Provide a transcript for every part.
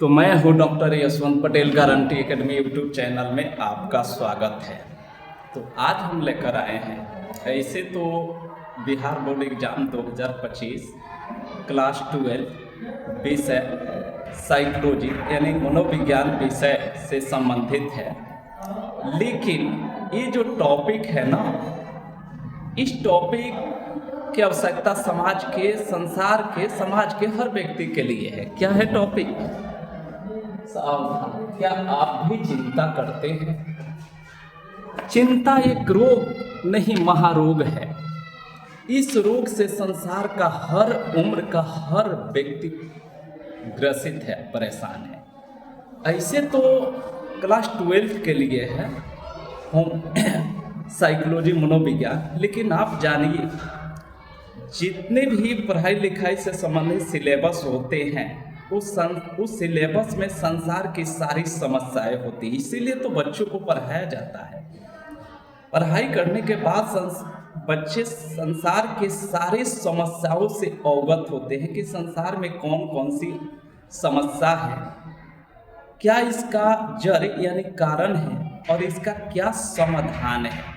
तो मैं हूँ doctor Yashwant Patel guarantee academy YouTube channel में आपका स्वागत है। तो आज हम लेकर आए हैं, ऐसे तो बिहार बोर्ड एग्जाम 2025 क्लास 12 विषय साइकोलॉजी यानी मनोविज्ञान विषय से संबंधित है। लेकिन ये जो टॉपिक है ना, इस टॉपिक की आवश्यकता समाज के, संसार के, समाज के हर व्यक्ति के लिए है। क्या है टॉपिक? सावधान, क्या आप भी चिंता करते हैं? चिंता एक रोग नहीं, महारोग है। इस रोग से संसार का हर उम्र का हर व्यक्ति ग्रसित है, परेशान है। ऐसे तो क्लास 12 के लिए है होम साइकोलॉजी मनोविज्ञान, लेकिन आप जानिए जितने भी पढ़ाई लिखाई से संबंधित सिलेबस होते हैं उस सिलेबस में संसार की सारी समस्याएं होती हैं। इसीलिए तो बच्चों को पढ़ाया जाता है। पढ़ाई करने के बाद बच्चे संसार के सारे समस्याओं से अवगत होते हैं कि संसार में कौन कौन सी समस्या है, क्या इसका जड़ यानी कारण है और इसका क्या समाधान है।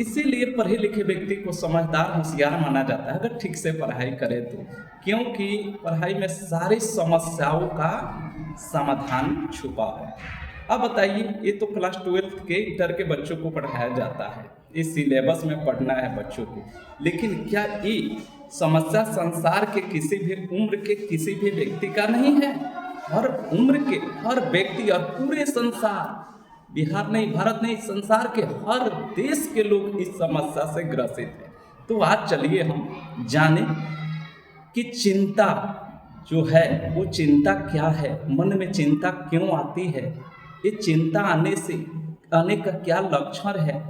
इसीलिए पढ़े लिखे व्यक्ति को समझदार, होशियार माना जाता है अगर ठीक से पढ़ाई करे तो, क्योंकि पढ़ाई में सारी समस्याओं का समाधान छुपा है। अब बताइए, ये तो क्लास 12 के इंटर के बच्चों को पढ़ाया जाता है, इस सिलेबस में पढ़ना है बच्चों को। लेकिन क्या ये समस्या संसार के किसी भी उम्र के किसी भी व्यक्ति का नहीं है? हर उम्र के हर व्यक्ति और पूरे संसार, बिहार नहीं, भारत नहीं, संसार के हर देश के लोग इस समस्या से ग्रसित हैं। तो आज चलिए हम जानें कि चिंता जो है वो चिंता क्या है, मन में चिंता क्यों आती है, ये चिंता आने का क्या लक्षण है,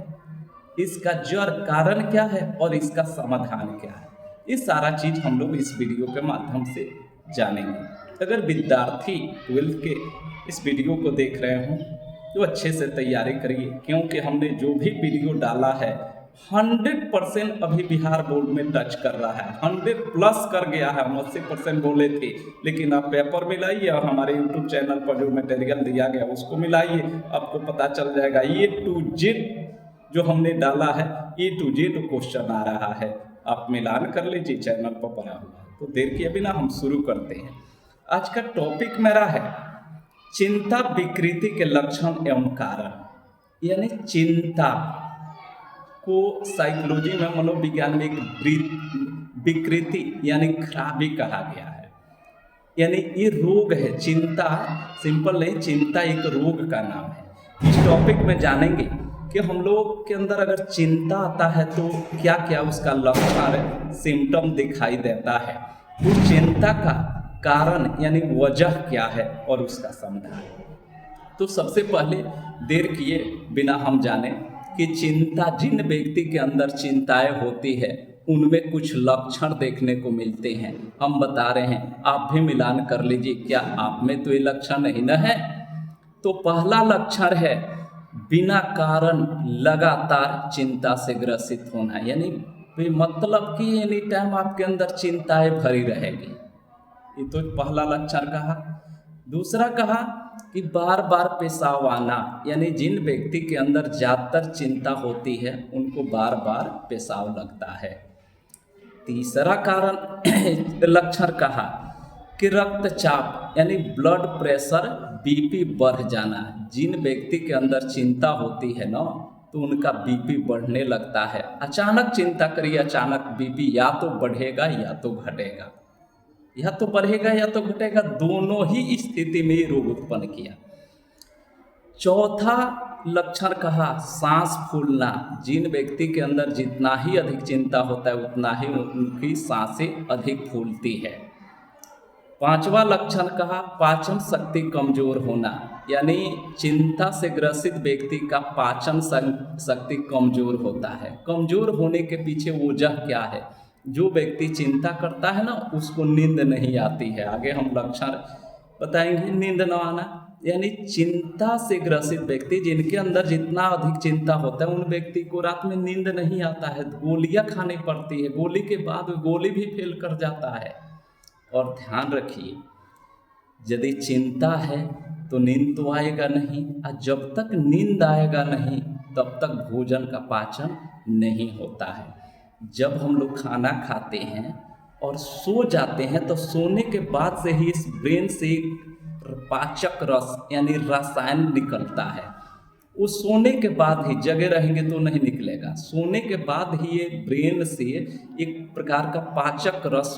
इसका जड़ कारण क्या है और इसका समाधान क्या है। ये सारा चीज़ हम लोग इस वीडियो के माध्यम से जानेंगे। अगर विद्यार्थी 12 के इस वीडियो को देख रहे हों तो अच्छे से तैयारी करिए, क्योंकि हमने जो भी वीडियो डाला है 100% अभी बिहार बोर्ड में टच कर रहा है, 100+ कर गया है। हम 80% बोले थे, लेकिन आप पेपर मिलाइए और हमारे यूट्यूब चैनल पर जो मटेरियल दिया गया उसको मिलाइए, आपको पता चल जाएगा। A to Z जो हमने डाला है, A to Z क्वेश्चन आ रहा है, आप मिलान कर लीजिए, चैनल पर पड़ा हुआ है। तो देर किए बिना हम शुरू करते हैं। आज का टॉपिक मेरा है चिंता विकृति के लक्षण एवं कारण। यानी चिंता को साइकोलॉजी में, मनोविज्ञान में एक विकृति यानी खराबी कहा गया है। यानी ये रोग है, चिंता सिंपल नहीं, चिंता एक रोग का नाम है। इस टॉपिक में जानेंगे कि हम लोग के अंदर अगर चिंता आता है तो क्या क्या उसका लक्षण, सिम्टम दिखाई देता है, उस चिंता का कारण यानी वजह क्या है और उसका समाधान। तो सबसे पहले देर किए बिना हम जाने कि चिंता, जिन व्यक्ति के अंदर चिंताएं होती है उनमें कुछ लक्षण देखने को मिलते हैं। हम बता रहे हैं, आप भी मिलान कर लीजिए, क्या आप में तो ये लक्षण नहीं न है? तो पहला लक्षण है बिना कारण लगातार चिंता से ग्रसित होना, यानी मतलब कि एनी टाइम आपके अंदर चिंताएं भरी रहेगी। ये तो पहला लक्षण कहा। दूसरा कहा कि बार बार पेशाब आना, यानी जिन व्यक्ति के अंदर ज़्यादातर चिंता होती है उनको बार बार पेशाब लगता है। तीसरा कारण लक्षण कहा कि रक्तचाप यानी ब्लड प्रेशर, बीपी बढ़ जाना। जिन व्यक्ति के अंदर चिंता होती है ना तो उनका बीपी बढ़ने लगता है। अचानक चिंता करिए, अचानक बीपी या तो बढ़ेगा या तो घटेगा, या तो बढ़ेगा या तो घटेगा, दोनों ही स्थिति में रोग उत्पन्न किया। चौथा लक्षण कहा सांस फूलना। जिन व्यक्ति के अंदर जितना ही अधिक चिंता होता है उतना ही उनकी सांसें अधिक फूलती है। पांचवा लक्षण कहा पाचन शक्ति कमजोर होना, यानी चिंता से ग्रसित व्यक्ति का पाचन शक्ति कमजोर होता है। कमजोर होने के पीछे वजह क्या है? जो व्यक्ति चिंता करता है ना उसको नींद नहीं आती है। आगे हम लक्षण बताएंगे। नींद न आना, यानी चिंता से ग्रसित व्यक्ति, जिनके अंदर जितना अधिक चिंता होता है, उन व्यक्ति को रात में नींद नहीं आता है, गोलियां खानी पड़ती है, गोली के बाद गोली भी फेल कर जाता है। और ध्यान रखिए, यदि चिंता है तो नींद तो आएगा नहीं, और जब तक नींद आएगा नहीं तब तक भोजन का पाचन नहीं होता है। जब हम लोग खाना खाते हैं और सो जाते हैं तो सोने के बाद से ही इस ब्रेन से पाचक रस यानी रसायन निकलता है। वो सोने के बाद ही, जगे रहेंगे तो नहीं निकलेगा, सोने के बाद ही ये ब्रेन से एक प्रकार का पाचक रस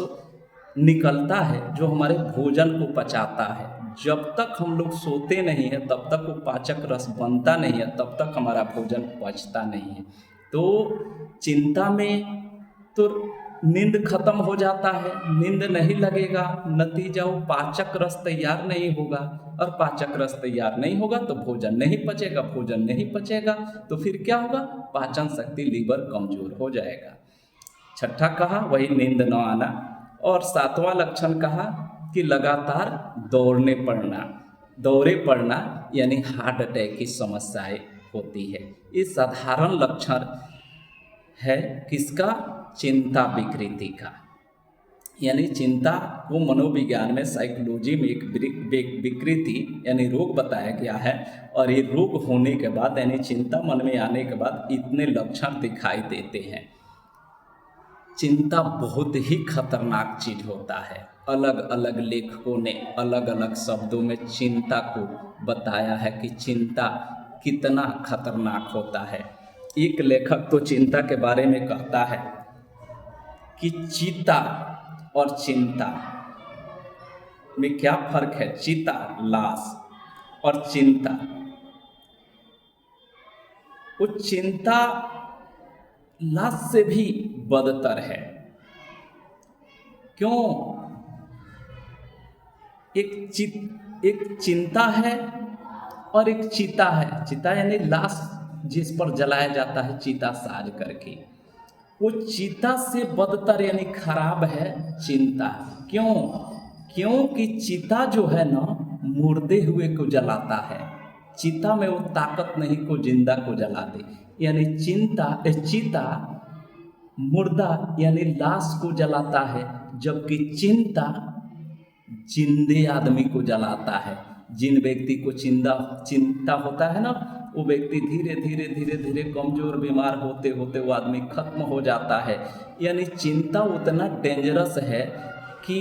निकलता है जो हमारे भोजन को पचाता है। जब तक हम लोग सोते नहीं हैं तब तक वो पाचक रस बनता नहीं है, तब तक हमारा भोजन पचता नहीं है। तो चिंता में तो नींद खत्म हो जाता है, नींद नहीं लगेगा, नतीजा वो पाचक रस तैयार नहीं होगा, और पाचक रस तैयार नहीं होगा तो भोजन नहीं पचेगा, भोजन नहीं पचेगा तो फिर क्या होगा, पाचन शक्ति लीवर कमजोर हो जाएगा। छठा कहा वही नींद न आना, और सातवां लक्षण कहा कि लगातार दौरे पड़ना यानी हार्ट अटैक की समस्याएं होती है। ये साधारण लक्षण है किसका, चिंता विकृति का। यानी चिंता को मनोविज्ञान में, साइकोलॉजी में एक विकृति यानी रोग बताया गया है, और ये रोग होने के बाद यानी चिंता मन में आने के बाद इतने लक्षण दिखाई देते हैं। चिंता बहुत ही खतरनाक चीज होता है। अलग अलग लेखकों ने अलग अलग शब्दों में चिंता को बताया है कि चिंता कितना खतरनाक होता है। एक लेखक तो चिंता के बारे में कहता है कि चीता और चिंता में क्या फर्क है। चीता लाश और चिंता, वो चिंता लाश से भी बदतर है। क्यों? एक चिंता है और एक चीता है। चीता यानी लाश जिस पर जलाया जाता है चिता साज करके, वो चीता से बदतर यानी खराब है चिंता। क्यों? क्योंकि चीता जो है ना मुर्दे हुए को जलाता है, चीता में वो ताकत नहीं को जिंदा को जला दे। यानी चीता मुर्दा यानी लाश को जलाता है, जबकि चिंता जिंदे आदमी को जलाता है। जिन व्यक्ति को चिंता होता है ना, वो व्यक्ति धीरे धीरे धीरे धीरे कमजोर बीमार होते होते वो आदमी खत्म हो जाता है। यानी चिंता उतना डेंजरस है कि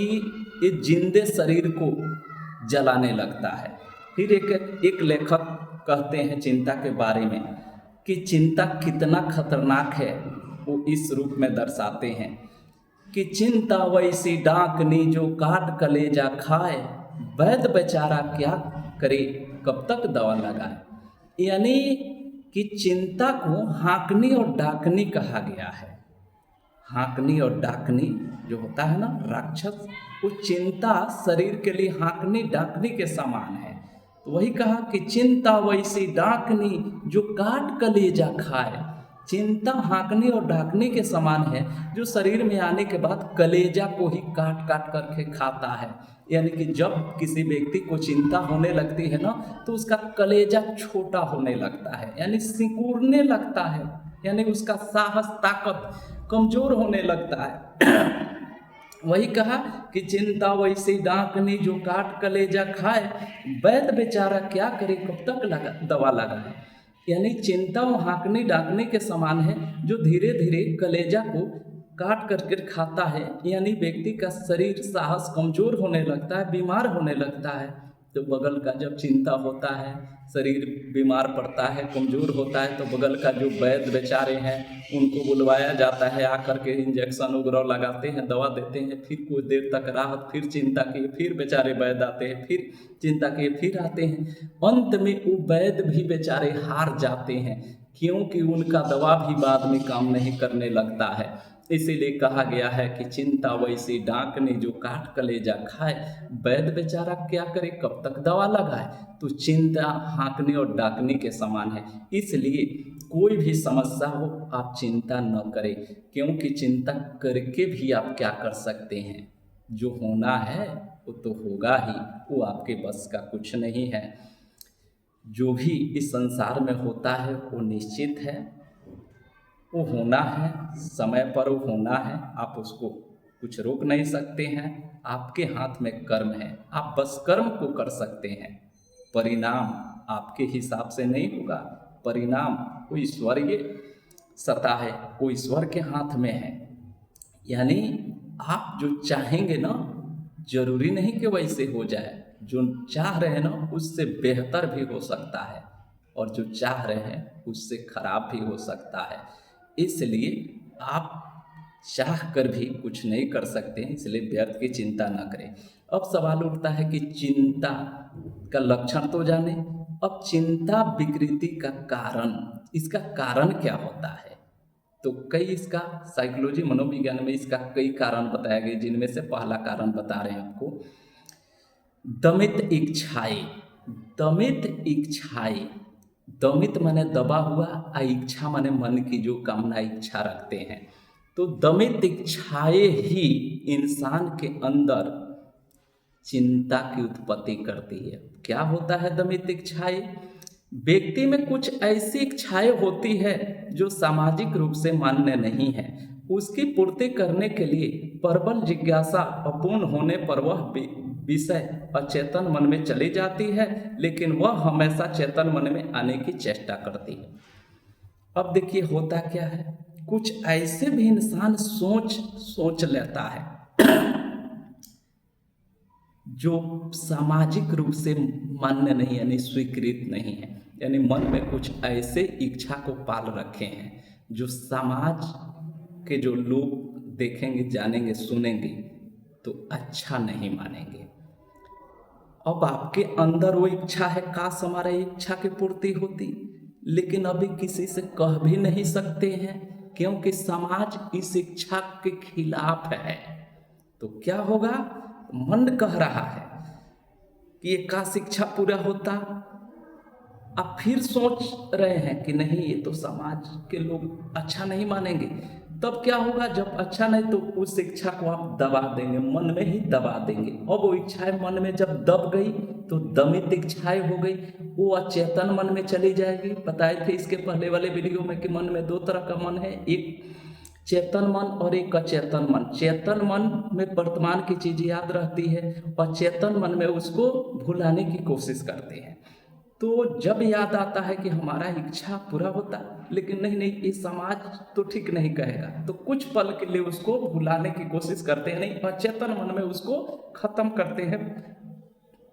ये जिंदे शरीर को जलाने लगता है। फिर एक लेखक कहते हैं चिंता के बारे में कि चिंता कितना खतरनाक है, वो इस रूप में दर्शाते हैं कि चिंता वैसी डाकनी जो काट कलेजा खाए, वैद्य बेचारा क्या करे कब तक दवा लगाए। यानी कि चिंता को हाँकनी और डाकनी कहा गया है। हाँकनी और डाकनी जो होता है ना राक्षस, वो चिंता शरीर के लिए हाँकनी डाकनी के समान है। तो वही कहा कि चिंता वैसी डाकनी जो काट कलेजा खाए। चिंता हाँकनी और ढाकनी के समान है जो शरीर में आने के बाद कलेजा को ही काट काट करके खाता है। यानी कि जब किसी व्यक्ति को चिंता होने लगती है ना तो उसका कलेजा छोटा होने लगता है, यानी सिकुड़ने लगता है, यानी उसका साहस ताकत कमजोर होने लगता है। वही कहा कि चिंता वैसी डाकनी जो काट कलेजा खाए, वैद्य बेचारा क्या करे कब तक दवा लगाए। यानी चिंता वो हाँकने डाकने के समान है जो धीरे धीरे कलेजा को काट करके खाता है। यानी व्यक्ति का शरीर साहस कमजोर होने लगता है, बीमार होने लगता है। तो बगल का जब चिंता होता है, शरीर बीमार पड़ता है, कमजोर होता है, तो बगल का जो वैद्य बेचारे हैं उनको बुलवाया जाता है, आकर के इंजेक्शन वगैरह लगाते हैं, दवा देते हैं। फिर कुछ देर तक राहत, फिर चिंता की, फिर बेचारे वैद्य आते हैं, फिर चिंता के फिर आते हैं। अंत में वो वैद्य भी बेचारे हार जाते हैं, क्योंकि उनका दवा भी बाद में काम नहीं करने लगता है। इसीलिए कहा गया है कि चिंता वैसी डाकनी जो काट कलेजा खाए, वैद्य बेचारा क्या करे कब तक दवा लगाए। तो चिंता हाँकने और डाकने के समान है। इसलिए कोई भी समस्या हो आप चिंता न करें, क्योंकि चिंता करके भी आप क्या कर सकते हैं, जो होना है वो तो होगा ही, वो आपके बस का कुछ नहीं है। जो भी इस संसार में होता है वो निश्चित है, वो होना है, समय पर वो होना है, आप उसको कुछ रोक नहीं सकते हैं। आपके हाथ में कर्म है, आप बस कर्म को कर सकते हैं। परिणाम आपके हिसाब से नहीं होगा, परिणाम वो ईश्वरीय सत्ता है, वो ईश्वर के हाथ में है। यानी आप जो चाहेंगे ना, जरूरी नहीं कि वैसे हो जाए, जो चाह रहे हैं ना उससे बेहतर भी हो सकता है, और जो चाह रहे हैं उससे खराब भी हो सकता है। इसलिए आप चाह कर भी कुछ नहीं कर सकते हैं, इसलिए व्यर्थ की चिंता ना करें। अब सवाल उठता है कि चिंता का लक्षण तो जाने, अब चिंता विकृति का कारण, इसका कारण क्या होता है? तो कई इसका साइकोलॉजी मनोविज्ञान में इसका कई कारण बताया गया, जिनमें से पहला कारण बता रहे हैं आपको, दमित इच्छाएं। दमित इच्छाएं, दमित माने दबा हुआ, इच्छा माने मन की जो कामना इच्छा रखते हैं। तो दमित इच्छाएं ही इंसान के अंदर चिंता की उत्पत्ति करती है। क्या होता है दमित इच्छाएं? व्यक्ति में कुछ ऐसी इच्छाएं होती है जो सामाजिक रूप से मान्य नहीं है। उसकी पूर्ति करने के लिए प्रबल जिज्ञासा अपूर्ण होने पर वह विषय अचेतन मन में चली जाती है, लेकिन वह हमेशा चेतन मन में आने की चेष्टा करती है। अब देखिए होता क्या है, कुछ ऐसे भी इंसान सोच लेता है जो सामाजिक रूप से मान्य नहीं, यानी स्वीकृत नहीं है। यानी मन में कुछ ऐसे इच्छा को पाल रखे हैं जो समाज के जो लोग देखेंगे, जानेंगे, सुनेंगे तो अच्छा नहीं मानेंगे। अब आपके अंदर वो इच्छा है, काश हमारा इच्छा की पूर्ति होती, लेकिन अभी किसी से कह भी नहीं सकते हैं क्योंकि समाज इस इच्छा के खिलाफ है। तो क्या होगा, मन कह रहा है कि ये काश इच्छा पूरा होता, अब फिर सोच रहे हैं कि नहीं ये तो समाज के लोग अच्छा नहीं मानेंगे। तब क्या होगा, जब अच्छा नहीं तो उस इच्छा को आप दबा देंगे, मन में ही दबा देंगे। अब वो इच्छाएं मन में जब दब गई तो दमित इच्छाएं हो गई, वो अचेतन मन में चली जाएगी। बताए थे इसके पहले वाले वीडियो में कि मन में दो तरह का मन है, एक चेतन मन और एक अचेतन मन। चेतन मन में वर्तमान की चीज याद रहती है, अचेतन मन में उसको भुलाने की कोशिश करते हैं। तो जब याद आता है कि हमारा इच्छा पूरा होता, लेकिन नहीं ये समाज तो ठीक नहीं कहेगा, तो कुछ पल के लिए उसको भुलाने की कोशिश करते हैं, नहीं अचेतन मन में उसको खत्म करते हैं,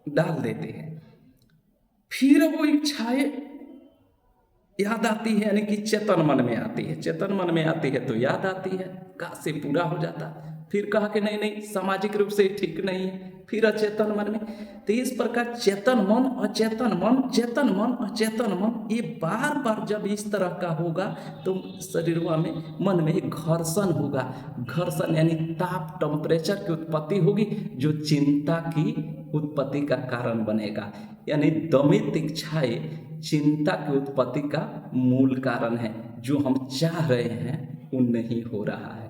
डाल देते हैं। फिर वो इच्छाएं याद आती है, यानी कि चेतन मन में आती है। चेतन मन में आती है तो याद आती है, काश से पूरा हो जाता। फिर कहा कि नहीं सामाजिक रूप से ठीक नहीं है, फिर अचेतन मन में। तो इस प्रकार चेतन मन अचेतन मन, चेतन मन अचेतन मन, ये बार बार जब इस तरह का होगा तो शरीर में मन में एक घर्षण होगा। घर्षण यानी ताप, टेम्परेचर की उत्पत्ति होगी जो चिंता की उत्पत्ति का कारण बनेगा। यानी दमित इच्छाएं चिंता की उत्पत्ति का मूल कारण है। जो हम चाह रहे हैं वो नहीं हो रहा है,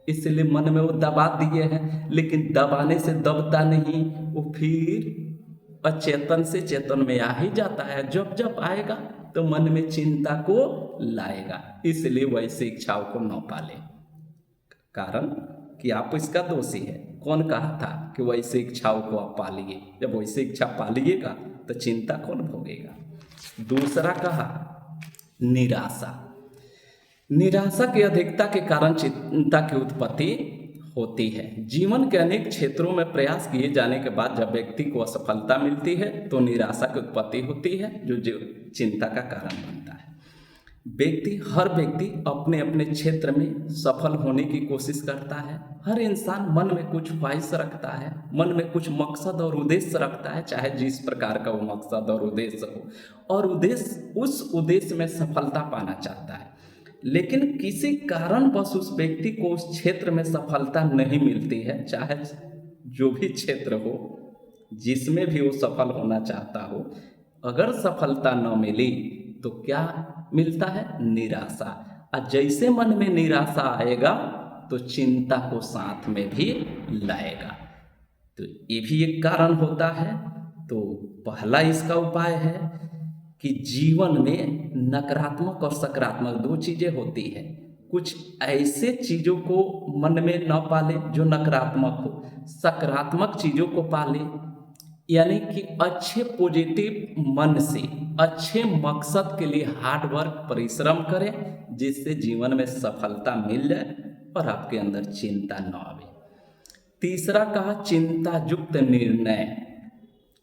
इसलिए मन में वो दबा दिए हैं, लेकिन दबाने से दबता नहीं, वो फिर अचेतन से चेतन में आ ही जाता है। जब जब आएगा तो मन में चिंता को लाएगा, इसलिए वैसे इच्छाओं को न पाले। कारण कि आप इसका दोषी है। कौन कहा था कि वैसे इच्छाओं को आप पालिए? जब वैसे इच्छा पालिएगा तो चिंता कौन भोगेगा? दूसरा कहा निराशा। निराशा की अधिकता के कारण चिंता की उत्पत्ति होती है। जीवन के अनेक क्षेत्रों में प्रयास किए जाने के बाद जब व्यक्ति को असफलता मिलती है तो निराशा की उत्पत्ति होती है, जो चिंता का कारण बनता है। हर व्यक्ति अपने अपने क्षेत्र में सफल होने की कोशिश करता है। हर इंसान मन में कुछ ख्वाहिश रखता है, मन में कुछ मकसद और उद्देश्य रखता है, चाहे जिस प्रकार का वो मकसद और उद्देश्य हो, और उस उद्देश्य में सफलता पाना चाहता है। लेकिन किसी कारणवश उस व्यक्ति को उस क्षेत्र में सफलता नहीं मिलती है, चाहे जो भी क्षेत्र हो, जिसमें भी वो सफल होना चाहता हो। अगर सफलता न मिली तो क्या मिलता है? निराशा। और जैसे मन में निराशा आएगा तो चिंता को साथ में भी लाएगा। तो ये भी एक कारण होता है तो पहला इसका उपाय है कि जीवन में नकारात्मक और सकारात्मक दो चीज़ें होती है। कुछ ऐसे चीज़ों को मन में न पाले जो नकारात्मक हो, सकारात्मक चीज़ों को पाले, यानी कि अच्छे पॉजिटिव मन से अच्छे मकसद के लिए हार्ड वर्क परिश्रम करें, जिससे जीवन में सफलता मिल जाए और आपके अंदर चिंता न आवे। तीसरा कहा चिंता युक्त निर्णय।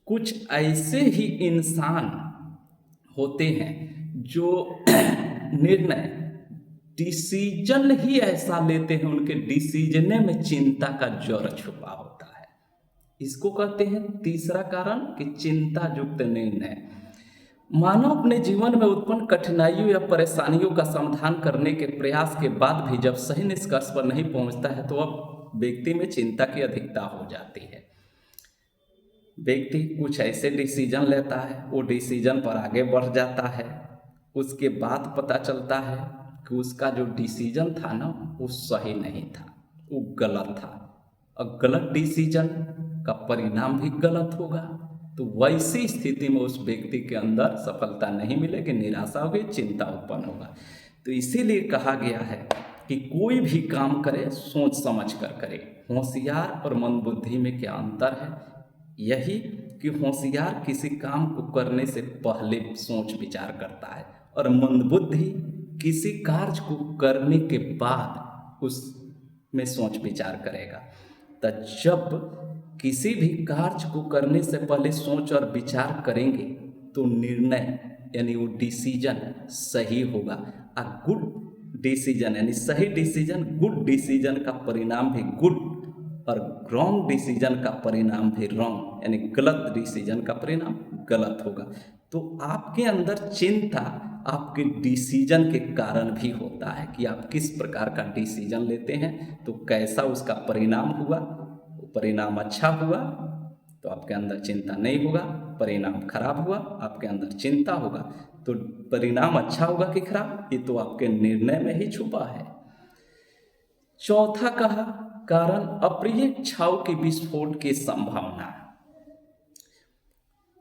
कुछ ऐसे ही इंसान होते हैं जो निर्णय डिसीजन ही ऐसा लेते हैं, उनके डिसीजन में चिंता का जड़ छुपा होता है। इसको कहते हैं तीसरा कारण कि चिंता युक्त निर्णय। मानव अपने जीवन में उत्पन्न कठिनाइयों या परेशानियों का समाधान करने के प्रयास के बाद भी जब सही निष्कर्ष पर नहीं पहुंचता है तो अब व्यक्ति में चिंता की अधिकता हो जाती है। व्यक्ति कुछ ऐसे डिसीजन लेता है, वो डिसीजन पर आगे बढ़ जाता है, उसके बाद पता चलता है कि उसका जो डिसीजन था ना वो सही नहीं था, वो गलत था, और गलत डिसीजन का परिणाम भी गलत होगा। तो वैसी स्थिति में उस व्यक्ति के अंदर सफलता नहीं मिलेगी, निराशा होगी, चिंता उत्पन्न होगा। तो इसीलिए कहा गया है कि कोई भी काम करे सोच समझ कर करे। होशियार और मंदबुद्धि में क्या अंतर है? यही कि होशियार किसी काम को करने से पहले सोच विचार करता है और मंदबुद्धि किसी कार्य को करने के बाद उसमें सोच विचार करेगा। तो जब किसी भी कार्य को करने से पहले सोच और विचार करेंगे तो निर्णय यानी वो डिसीजन सही होगा। आ गुड डिसीजन यानी सही डिसीजन, गुड डिसीजन का परिणाम भी गुड और रॉन्ग डिसीजन का परिणाम भी रॉन्ग यानी गलत डिसीजन का परिणाम गलत होगा। तो आपके अंदर चिंता आपके डिसीजन के कारण भी होता है कि आप किस प्रकार का डिसीजन लेते हैं, तो कैसा उसका परिणाम हुआ। परिणाम अच्छा हुआ तो आपके अंदर चिंता नहीं होगा, परिणाम खराब हुआ आपके अंदर चिंता होगा। तो परिणाम अच्छा होगा कि खराब, ये तो आपके निर्णय में ही छुपा है। चौथा कहा कारण अप्रिय इच्छाओं के विस्फोट की संभावना।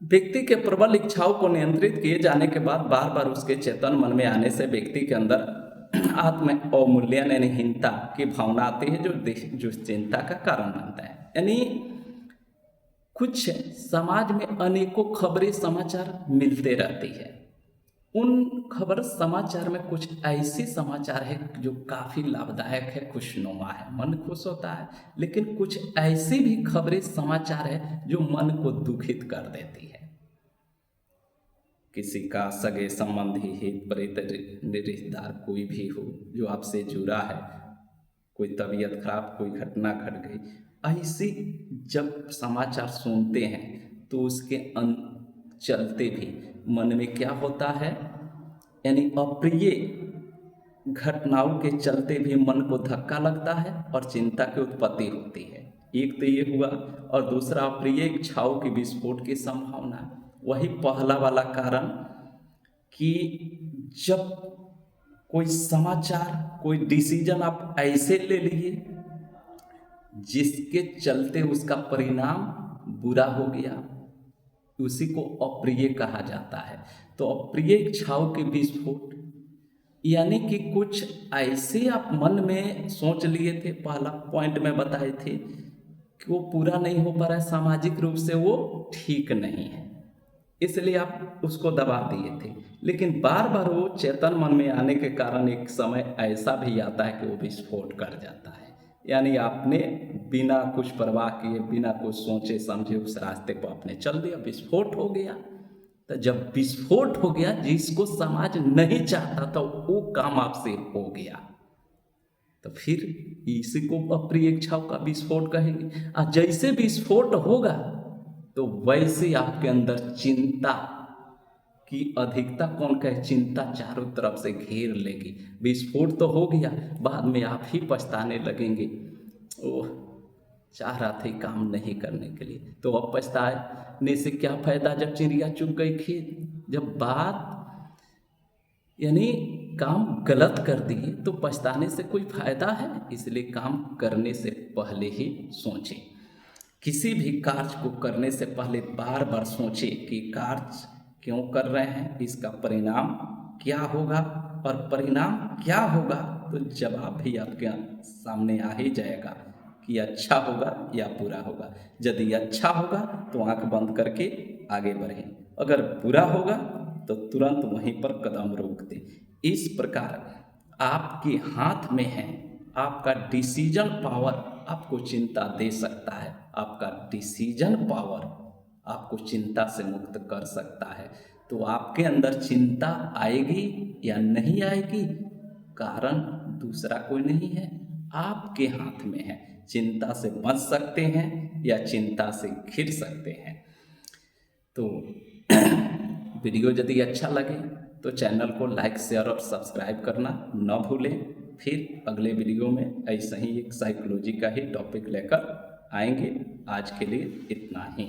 व्यक्ति के प्रबल इच्छाओं को नियंत्रित किए जाने के बाद बार बार उसके चेतन मन में आने से व्यक्ति के अंदर आत्म अवमूल्यन यानी हीनता की भावना आती है, जो चिंता का कारण बनता है। यानी कुछ समाज में अनेकों खबरें समाचार मिलते रहती है, उन खबर समाचार में कुछ ऐसी समाचार है जो काफ़ी लाभदायक है, खुशनुमा है, मन खुश होता है, लेकिन कुछ ऐसी भी खबरें समाचार है जो मन को दुखित कर देती है। किसी का सगे संबंधी हित रिश्तेदार कोई भी हो जो आपसे जुड़ा है, कोई तबीयत खराब, कोई घटना घट गई, ऐसी जब समाचार सुनते हैं तो उसके चलते भी मन में क्या होता है, यानी अप्रिय घटनाओं के चलते भी मन को धक्का लगता है और चिंता की उत्पत्ति होती है। एक तो ये हुआ, और दूसरा अप्रिय इच्छाओं की विस्फोट की संभावना। वही पहला वाला कारण कि जब कोई समाचार, कोई डिसीजन आप ऐसे ले लिए जिसके चलते उसका परिणाम बुरा हो गया, उसी को अप्रिय कहा जाता है। तो अप्रिय इच्छाओं के विस्फोट यानी कि कुछ ऐसे आप मन में सोच लिए थे, पहला पॉइंट में बताए थे कि वो पूरा नहीं हो पा रहा है, सामाजिक रूप से वो ठीक नहीं है, इसलिए आप उसको दबा दिए थे। लेकिन बार बार वो चेतन मन में आने के कारण एक समय ऐसा भी आता है कि वो विस्फोट कर जाता है, यानी आपने बिना कुछ परवाह किए, बिना कुछ सोचे समझे उस रास्ते को आपने चल दिया, विस्फोट हो गया। तो जब विस्फोट हो गया, जिसको समाज नहीं चाहता था वो काम आपसे हो गया, तो फिर इसी को अप्रिय इच्छाओं का विस्फोट कहेंगे। और जैसे विस्फोट होगा तो वैसे आपके अंदर चिंता की अधिकता, कौन कहे, चिंता चारों तरफ से घेर लेगी। विस्फोट तो हो गया, बाद में आप ही पछताने लगेंगे, ओह चाह रहा था काम नहीं करने के लिए, तो अब पछताने से क्या फायदा जब चिड़िया चुग गई खेत। जब बात यानी काम गलत कर दिए तो पछताने से कोई फायदा है, इसलिए काम करने से पहले ही सोचें। किसी भी कार्य को करने से पहले बार बार सोचें कि कार्य क्यों कर रहे हैं, इसका परिणाम क्या होगा, और परिणाम क्या होगा तो जवाब भी आपके सामने आ ही जाएगा कि अच्छा होगा या बुरा होगा। यदि अच्छा होगा तो आंख बंद करके आगे बढ़ें, अगर बुरा होगा तो तुरंत वहीं पर कदम रोक दें। इस प्रकार आपके हाथ में है, आपका डिसीजन पावर आपको चिंता दे सकता है, आपका डिसीजन पावर आपको चिंता से मुक्त कर सकता है। तो आपके अंदर चिंता आएगी या नहीं आएगी, कारण दूसरा कोई नहीं है, आपके हाथ में है। चिंता से बच सकते हैं या चिंता से घिर सकते हैं। तो वीडियो यदि अच्छा लगे तो चैनल को लाइक, शेयर और सब्सक्राइब करना न भूलें। फिर अगले वीडियो में ऐसा ही एक साइकोलॉजी का ही टॉपिक लेकर आएंगे। आज के लिए इतना ही।